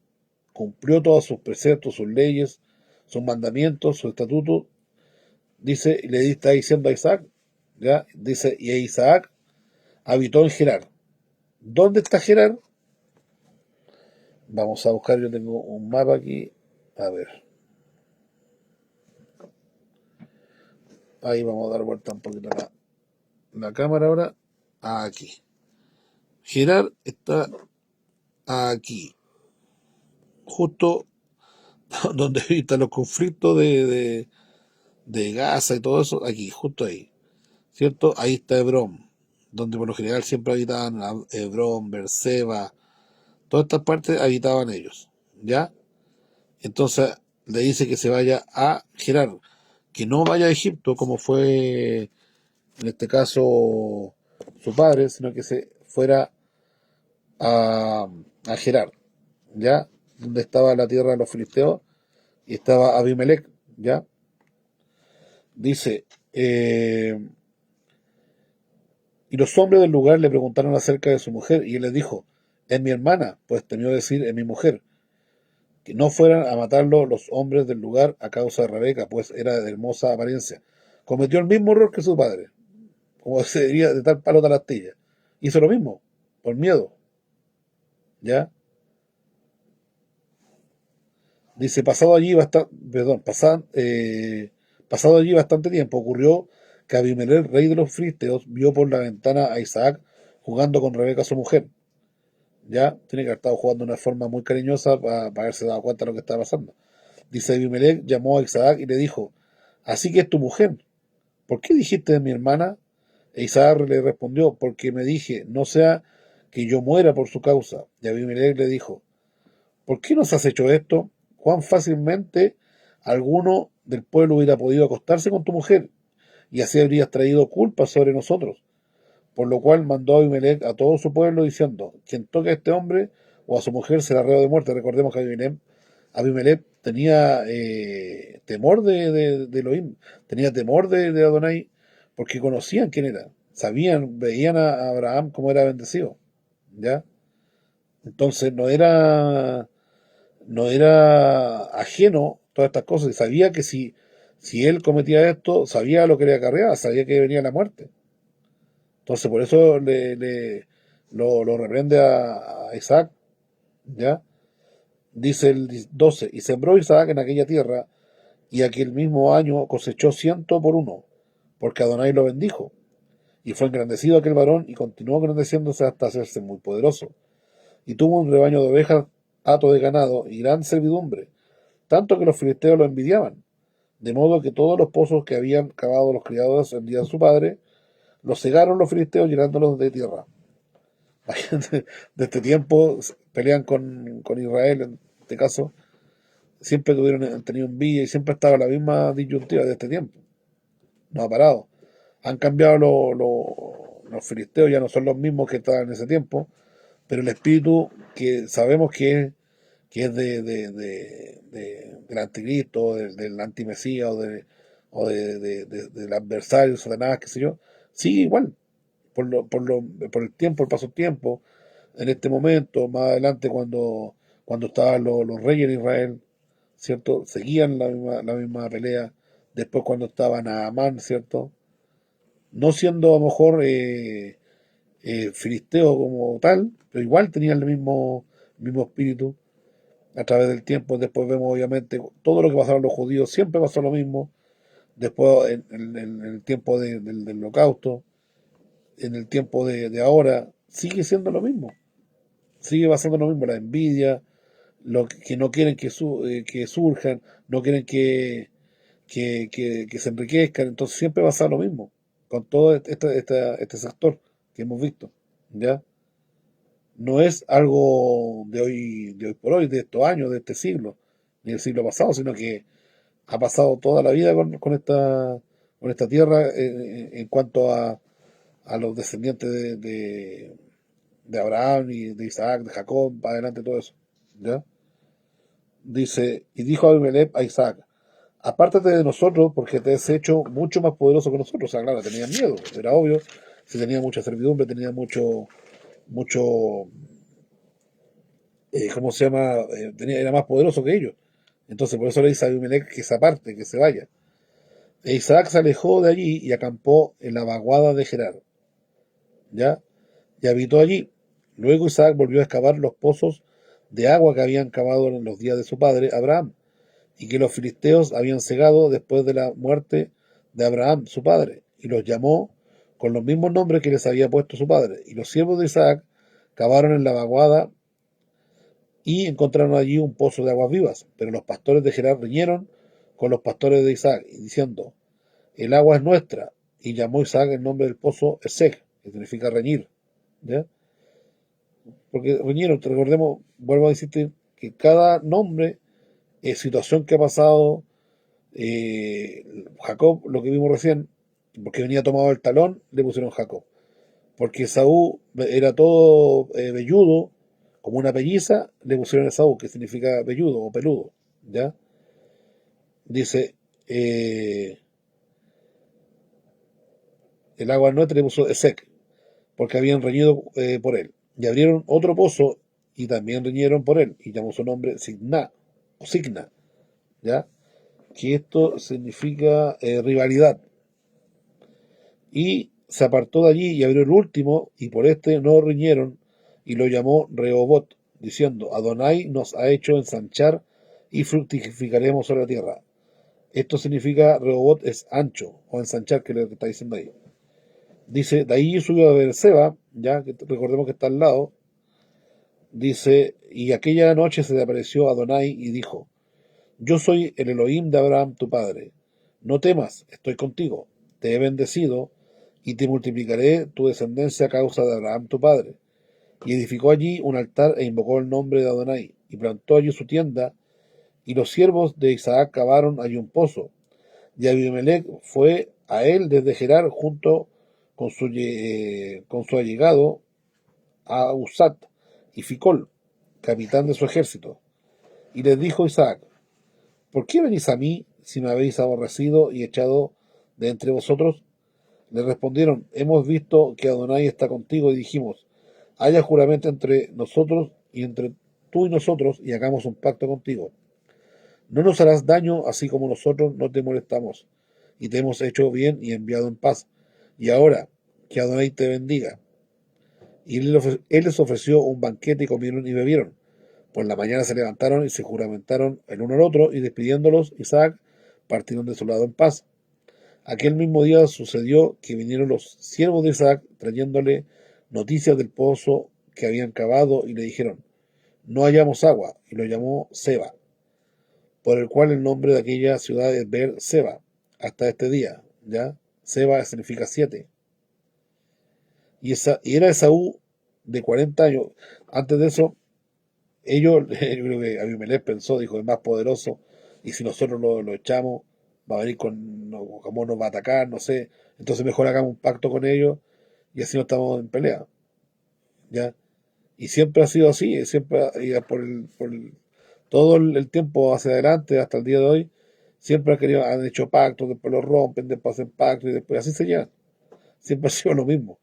cumplió todos sus preceptos, sus leyes, sus mandamientos, sus estatutos. Dice, y le está diciendo a Isaac, ¿ya? Dice, y Isaac habitó en Gerar. ¿Dónde está Gerar? Vamos a buscar, yo tengo un mapa aquí. A ver, ahí vamos a dar vuelta un poquito la cámara ahora. Aquí. Gerar está aquí, justo donde están los conflictos de Gaza y todo eso, aquí, justo ahí, ¿cierto? Ahí está Hebrón, donde por lo general siempre habitaban Hebrón, Beerseba, todas estas partes habitaban ellos, ¿ya? Entonces le dice que se vaya a Gerar, que no vaya a Egipto como fue en este caso su padre, sino que se fuera a Gerar, ¿ya? Donde estaba la tierra de los filisteos y estaba Abimelech, ¿ya? Dice, y los hombres del lugar le preguntaron acerca de su mujer, y él les dijo, es mi hermana, pues temió decir, es mi mujer, que no fueran a matarlo los hombres del lugar a causa de Rebeca, pues era de hermosa apariencia. cometió el mismo error que su padre, como se diría de tal palo tal astilla. Hizo lo mismo, por miedo, ¿ya? Dice, pasado allí bastante tiempo, ocurrió que Abimelech, rey de los filisteos, vio por la ventana a Isaac jugando con Rebeca, su mujer. Ya, tiene que haber estado jugando de una forma muy cariñosa para haberse dado cuenta de lo que estaba pasando. Dice, Abimelech llamó a Isaac y le dijo, así que es tu mujer. ¿Por qué dijiste de mi hermana? E Isaac le respondió, porque me dije, no sea que yo muera por su causa. Y Abimelech le dijo, ¿por qué nos has hecho esto? Cuán fácilmente alguno del pueblo hubiera podido acostarse con tu mujer, y así habrías traído culpa sobre nosotros. Por lo cual mandó a Abimelech a todo su pueblo diciendo, quien toque a este hombre o a su mujer será reo de muerte. Recordemos que Abimelech tenía temor de Elohim, tenía temor de Adonai, porque conocían quién era, sabían, veían a Abraham como era bendecido, ¿ya? Entonces no era ajeno a todas estas cosas y sabía que si él cometía esto, sabía lo que le acarreaba, sabía que venía la muerte. Entonces por eso lo reprende a Isaac, ¿ya? Dice el 12, y sembró Isaac en aquella tierra, y aquel mismo año cosechó 100 por 1, porque Adonai lo bendijo. Y fue engrandecido aquel varón, y continuó engrandeciéndose hasta hacerse muy poderoso. Y tuvo un rebaño de ovejas, hato de ganado, y gran servidumbre, tanto que los filisteos lo envidiaban. De modo que todos los pozos que habían cavado los criados en día de su padre, los cegaron los filisteos llenándolos de tierra. De este tiempo pelean con Israel, en este caso, siempre han tenido envidia y siempre ha estado la misma disyuntiva de este tiempo. No ha parado. Han cambiado los filisteos, ya no son los mismos que estaban en ese tiempo, pero el espíritu que sabemos que es del anticristo, del antimesías del adversario, Satanás, qué sé yo, sigue igual, por el tiempo, el paso del tiempo, en este momento, más adelante cuando estaban los reyes en Israel, ¿cierto? Seguían la misma pelea, después cuando estaban a Amán, ¿cierto? No siendo a lo mejor filisteo como tal, pero igual tenían el mismo espíritu a través del tiempo. Después vemos obviamente todo lo que pasaron los judíos, siempre pasó lo mismo. Después en el tiempo del holocausto, en el tiempo de ahora, sigue siendo lo mismo. Sigue pasando lo mismo, la envidia, lo que no quieren que surjan, no quieren que se enriquezcan, entonces siempre pasa lo mismo con todo este sector que hemos visto, ¿ya? No es algo de hoy por hoy, de estos años, de este siglo, ni del siglo pasado, sino que ha pasado toda la vida con esta tierra en cuanto a los descendientes de Abraham y de Isaac, de Jacob, para adelante todo eso, ¿ya? Dice, y dijo Abimelech a Isaac, apártate de nosotros porque te has hecho mucho más poderoso que nosotros. O sea, claro, tenían miedo, era obvio, si tenía mucha servidumbre, tenía mucho, ¿cómo se llama? Era más poderoso que ellos. Entonces por eso le dice a Abimelech que se aparte, que se vaya. E Isaac se alejó de allí y acampó en la vaguada de Gerar, ¿ya? Y habitó allí. Luego Isaac volvió a excavar los pozos de agua que habían cavado en los días de su padre Abraham, y que los filisteos habían cegado después de la muerte de Abraham, su padre, y los llamó con los mismos nombres que les había puesto su padre. Y los siervos de Isaac cavaron en la vaguada y encontraron allí un pozo de aguas vivas. Pero los pastores de Gerar riñeron con los pastores de Isaac, diciendo, el agua es nuestra. Y llamó Isaac el nombre del pozo Esek, que significa reñir, ¿ya? Porque riñeron, recordemos, vuelvo a decirte que cada nombre es situación que ha pasado. Jacob, lo que vimos recién, porque venía tomado el talón, le pusieron Jacob. Porque Esaú era todo velludo, como una pelliza, le pusieron Esaú, que significa velludo o peludo, ¿ya? Dice, el agua nuestra le puso Esec, porque habían reñido por él. Y abrieron otro pozo y también riñeron por él, y llamó su nombre Signa, o Signa, ¿ya? Que esto significa rivalidad, Y se apartó de allí y abrió el último, y por este no riñeron, y lo llamó Rehobot, diciendo, Adonai nos ha hecho ensanchar y fructificaremos sobre la tierra. Esto significa, Rehobot es ancho, o ensanchar, que es lo que está diciendo ahí. Dice, de ahí subió a Beerseba, ya que recordemos que está al lado, dice, y aquella noche se le apareció Adonai y dijo, yo soy el Elohim de Abraham tu padre. No temas, estoy contigo. Te he bendecido y te multiplicaré tu descendencia a causa de Abraham tu padre. Y edificó allí un altar e invocó el nombre de Adonai, y plantó allí su tienda, y los siervos de Isaac cavaron allí un pozo. Y Abimelech fue a él desde Gerar junto con su allegado a Usat y Ficol, capitán de su ejército. Y les dijo Isaac, ¿por qué venís a mí si me habéis aborrecido y echado de entre vosotros? Le respondieron, hemos visto que Adonai está contigo y dijimos, haya juramento entre nosotros y entre tú y nosotros y hagamos un pacto contigo. No nos harás daño así como nosotros no te molestamos y te hemos hecho bien y enviado en paz. Y ahora, que Adonai te bendiga. Y él les ofreció un banquete y comieron y bebieron. Por la mañana se levantaron y se juramentaron el uno al otro, y despidiéndolos, Isaac partieron de su lado en paz. Aquel mismo día sucedió que vinieron los siervos de Isaac trayéndole noticias del pozo que habían cavado y le dijeron, no hallamos agua, y lo llamó Seba, por el cual el nombre de aquella ciudad es Seba, hasta este día, ¿ya? Seba significa 7. Y era Esaú de 40 años. Antes de eso, ellos, yo creo que Abimelech pensó, dijo, es más poderoso, y si nosotros lo echamos, va a venir con, no, como nos va a atacar, no sé, entonces mejor hagamos un pacto con ellos, y así no estamos en pelea, ¿ya? Y siempre ha sido así, siempre, y todo el tiempo hacia adelante, hasta el día de hoy, siempre han hecho pactos, después los rompen, después hacen pactos, y después así se llevan. Siempre ha sido lo mismo,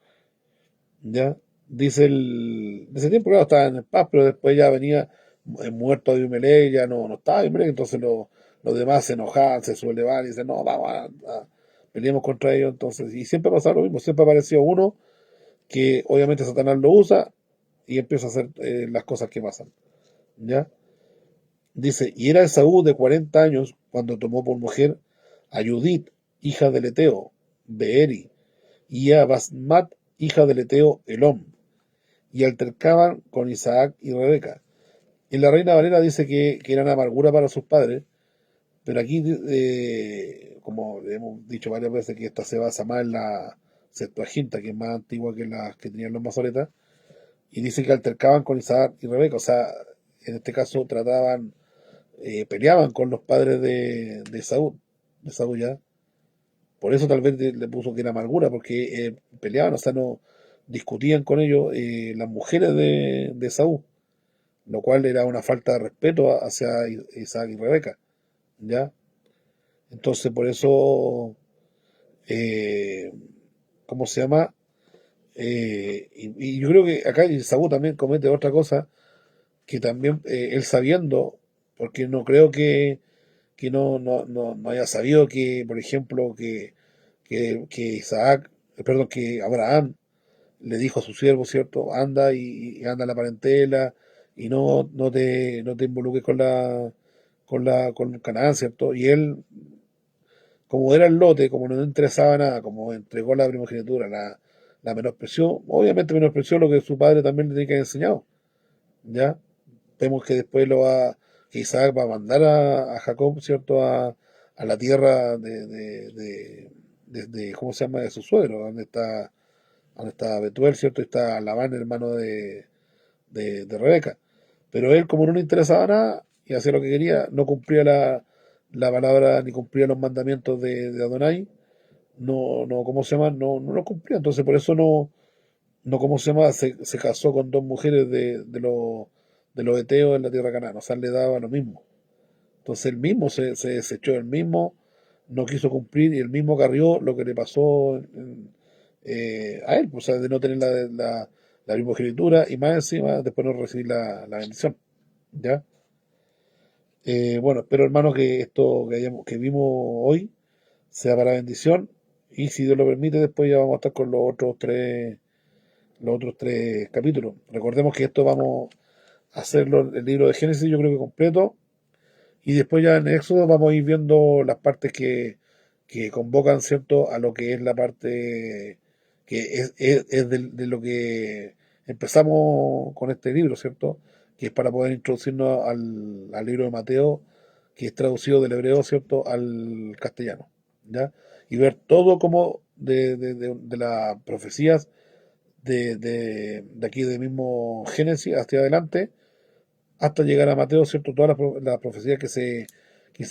¿ya? Dice en ese tiempo, claro, estaba en el paz, pero después ya venía muerto Abimelech, ya no estaba Abimelech, entonces los demás se enojaban, se sublevaban y dicen, no, vamos peleemos contra ellos, entonces, y siempre ha pasado lo mismo, siempre ha aparecido uno que obviamente Satanás lo usa y empieza a hacer las cosas que pasan, ¿ya? Dice, y era Esaú de 40 años cuando tomó por mujer a Judith, hija del Eteo, Beeri, y a Basmat, hija del Eteo, Elom, y altercaban con Isaac y Rebeca. En la Reina Valera dice que eran amargura para sus padres, pero aquí, como hemos dicho varias veces, que esta se basa más en la Septuaginta, que es más antigua que las que tenían los masoretas, y dice que altercaban con Isaac y Rebeca, o sea, en este caso peleaban con los padres de Saúl ya. Por eso tal vez le puso que era amargura, porque peleaban, o sea, no discutían con ellos las mujeres de Saúl, lo cual era una falta de respeto hacia Isaac y Rebeca, ¿ya? Entonces, por eso, eh, ¿cómo se llama? Y yo creo que acá Saúl también comete otra cosa, que también él sabiendo, porque no creo que no haya sabido que, por ejemplo, que Isaac, perdón, que Abraham le dijo a su siervo, ¿cierto? Anda y anda a la parentela y no te involucres con Canaán, ¿cierto? Y él, como era el lote, como no le interesaba nada, como entregó la primogenitura, la menospreció, obviamente menospreció lo que su padre también le tenía que haber enseñado, ¿ya? Vemos que después que Isaac va a mandar a Jacob, ¿cierto? A la tierra ¿cómo se llama? De su suegro, donde está Betuel, ¿cierto? Y está Labán, hermano de Rebeca. Pero él, como no le interesaba nada y hacía lo que quería, no cumplía la palabra ni cumplía los mandamientos de Adonai, ¿cómo se llama? No lo cumplía. Entonces, por eso ¿cómo se llama? Se casó con dos mujeres de los heteos en la tierra de Canaán. O sea, le daba lo mismo. Entonces, él mismo se desechó, él mismo no quiso cumplir y él mismo carrió lo que le pasó a él, pues, o sea, de no tener la primogenitura y más encima después no recibir la bendición. ¿Ya? Bueno, espero hermano que esto que vimos hoy sea para bendición Y si Dios lo permite, después ya vamos a estar con los otros tres capítulos. Recordemos que esto vamos a hacerlo, el libro de Génesis, yo creo que completo, y después ya en Éxodo vamos a ir viendo las partes que convocan, ¿cierto?, a lo que es la parte que es de lo que empezamos con este libro, ¿cierto? Que es para poder introducirnos al libro de Mateo, que es traducido del hebreo, ¿cierto?, al castellano, ¿ya? Y ver todo como de las profecías de aquí del mismo Génesis hacia adelante, hasta llegar a Mateo, ¿cierto? Todas las profecías que se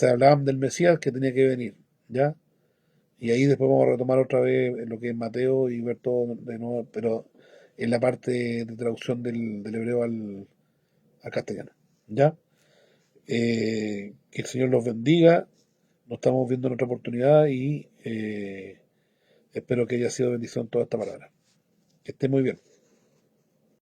hablaban del Mesías que tenía que venir, ¿ya? Y ahí después vamos a retomar otra vez lo que es Mateo y ver todo de nuevo, pero en la parte de traducción del hebreo al castellano, ¿ya? Que el Señor los bendiga, nos estamos viendo en otra oportunidad y espero que haya sido bendición toda esta palabra. Que esté muy bien.